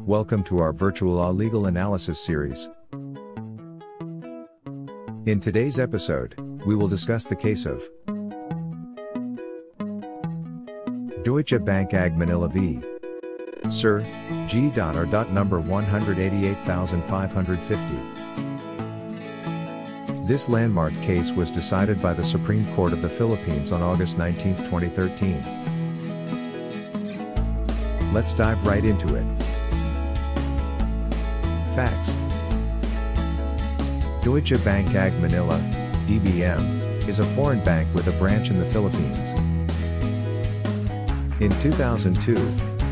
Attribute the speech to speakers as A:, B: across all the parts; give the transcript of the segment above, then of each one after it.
A: Welcome to our virtual law legal analysis series. In today's episode, we will discuss the case of Deutsche Bank AG Manila v. CIR, G.R. number 188,550. This landmark case was decided by the Supreme Court of the Philippines on August 19, 2013. Let's dive right into it. Facts. Deutsche Bank AG Manila, DBM, is a foreign bank with a branch in the Philippines. In 2002,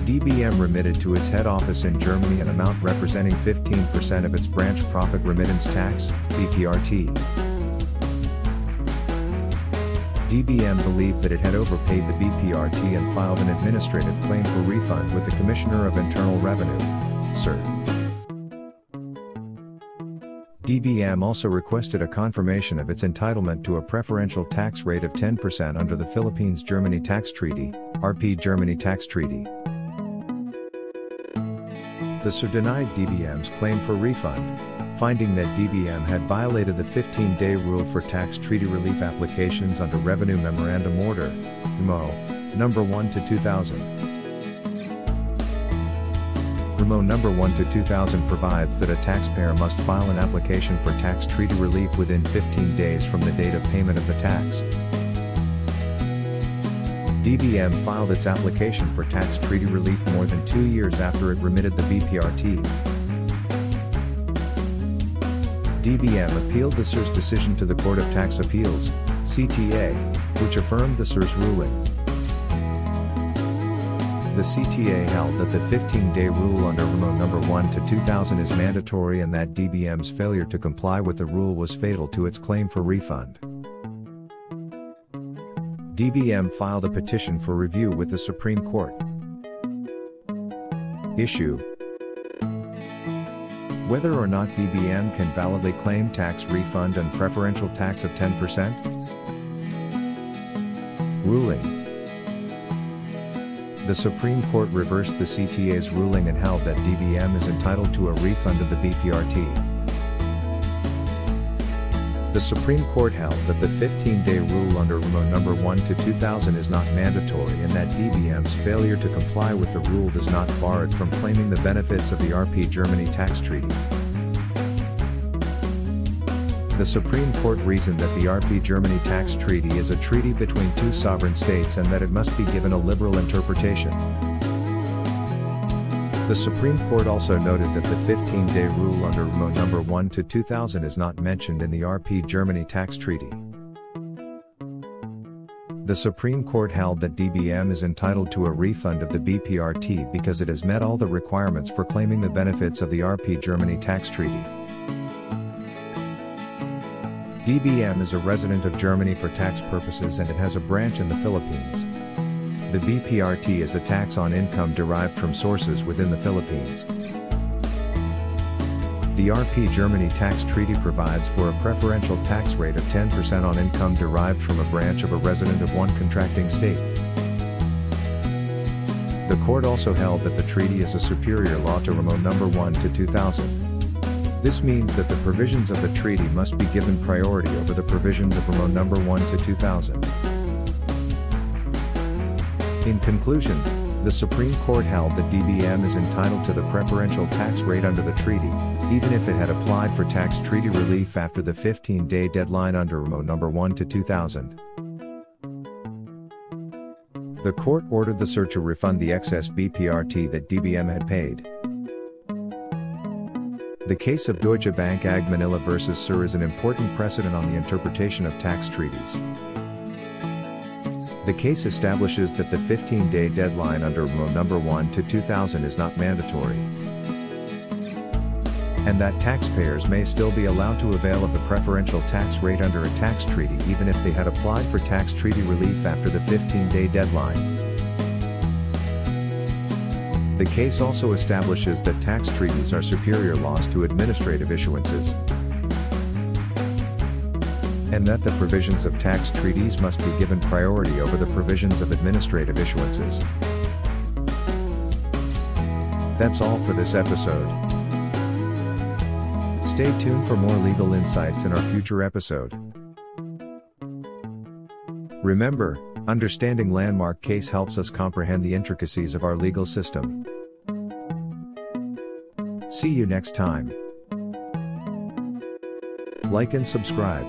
A: DBM remitted to its head office in Germany an amount representing 15% of its branch profit remittance tax, BPRT. DBM believed that it had overpaid the BPRT and filed an administrative claim for refund with the Commissioner of Internal Revenue, CIR. DBM also requested a confirmation of its entitlement to a preferential tax rate of 10% under the Philippines-Germany Tax Treaty, RP-Germany Tax Treaty. The CIR denied DBM's claim for refund, finding that DBM had violated the 15-day rule for tax treaty relief applications under Revenue Memorandum Order, RMO No. 1/2000. RMO No. 1/2000 provides that a taxpayer must file an application for tax treaty relief within 15 days from the date of payment of the tax. DBM filed its application for tax treaty relief more than 2 years after it remitted the BPRT. DBM appealed the CIR's decision to the Court of Tax Appeals, CTA, which affirmed the CIR's ruling. The CTA held that the 15-day rule under RMO No. 1/2000 is mandatory and that DBM's failure to comply with the rule was fatal to its claim for refund. DBM filed a petition for review with the Supreme Court. Issue: whether or not DBM can validly claim tax refund and preferential tax of 10%. Ruling: the Supreme Court reversed the CTA's ruling and held that DBM is entitled to a refund of the BPRT. The Supreme Court held that the 15-day rule under RMO No. 1/2000 is not mandatory and that DBM's failure to comply with the rule does not bar it from claiming the benefits of the RP-Germany Tax Treaty. The Supreme Court reasoned that the RP-Germany Tax Treaty is a treaty between two sovereign states and that it must be given a liberal interpretation. The Supreme Court also noted that the 15-day rule under RMO No. 1/2000 is not mentioned in the RP-Germany Tax Treaty. The Supreme Court held that DBM is entitled to a refund of the BPRT because it has met all the requirements for claiming the benefits of the RP-Germany Tax Treaty. DBM is a resident of Germany for tax purposes and it has a branch in the Philippines. The BPRT is a tax on income derived from sources within the Philippines. The RP-Germany Tax Treaty provides for a preferential tax rate of 10% on income derived from a branch of a resident of one contracting state. The court also held that the treaty is a superior law to RMO No. 1/2000. This means that the provisions of the treaty must be given priority over the provisions of RMO No. 1/2000. In conclusion, the Supreme Court held that DBM is entitled to the preferential tax rate under the treaty, even if it had applied for tax treaty relief after the 15-day deadline under RMO No. 1/2000. The court ordered the CIR to refund the excess BPRT that DBM had paid. The case of Deutsche Bank AG Manila vs. CIR is an important precedent on the interpretation of tax treaties. The case establishes that the 15-day deadline under RMO No. 1/2000 is not mandatory, and that taxpayers may still be allowed to avail of the preferential tax rate under a tax treaty even if they had applied for tax treaty relief after the 15-day deadline. The case also establishes that tax treaties are superior laws to administrative issuances, and that the provisions of tax treaties must be given priority over the provisions of administrative issuances. That's all for this episode. Stay tuned for more legal insights in our future episode. Remember, understanding landmark case helps us comprehend the intricacies of our legal system. See you next time. Like and subscribe.